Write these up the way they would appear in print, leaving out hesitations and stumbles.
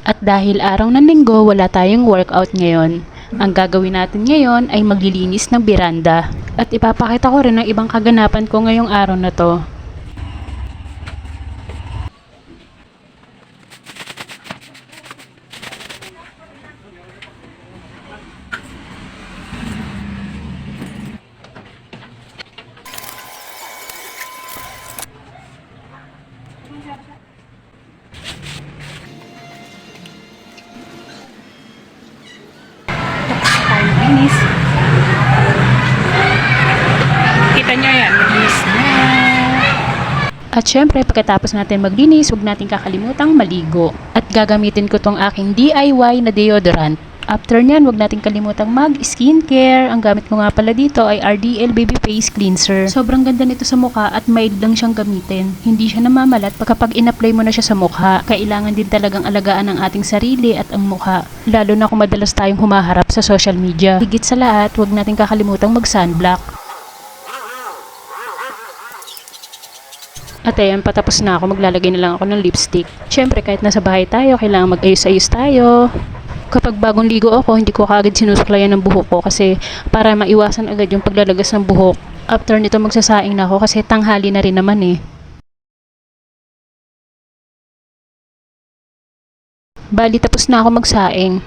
At dahil araw ng linggo, wala tayong workout ngayon. Ang gagawin natin ngayon ay maglilinis ng beranda. At ipapakita ko rin ang ibang kaganapan ko ngayong araw na to. Linis. Kita nyo yan, maglinis na. At syempre, pagkatapos natin maglinis, huwag natin kakalimutang maligo. At gagamitin ko tong aking DIY na deodorant. After nyan, huwag natin kalimutang mag-skincare. Ang gamit ko nga pala dito ay RDL Baby Face Cleanser. Sobrang ganda nito sa mukha at mild lang siyang gamitin. Hindi siya namamalat kapag in-apply mo na siya sa mukha. Kailangan din talagang alagaan ang ating sarili at ang mukha. Lalo na kung madalas tayong humaharap sa social media. Higit sa lahat, huwag natin kakalimutang mag-sunblock. At ayan, patapos na ako. Maglalagay na lang ako ng lipstick. Siyempre, kahit nasa bahay tayo, kailangan mag-ayos-ayos tayo. Kapag bagong ligo ako, hindi ko kaagad sinusuklayan ng buhok ko kasi para maiwasan agad yung paglalagas ng buhok. After nito magsasaing na ako kasi tanghali na rin naman eh. Bali, tapos na ako magsaing.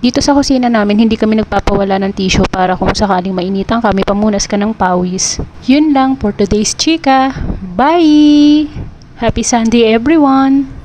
Dito sa kusina namin, hindi kami nagpapawala ng tissue para kung sakaling mainitan kami, pamunas ka ng pawis. Yun lang for today's chika. Bye! Happy Sunday everyone!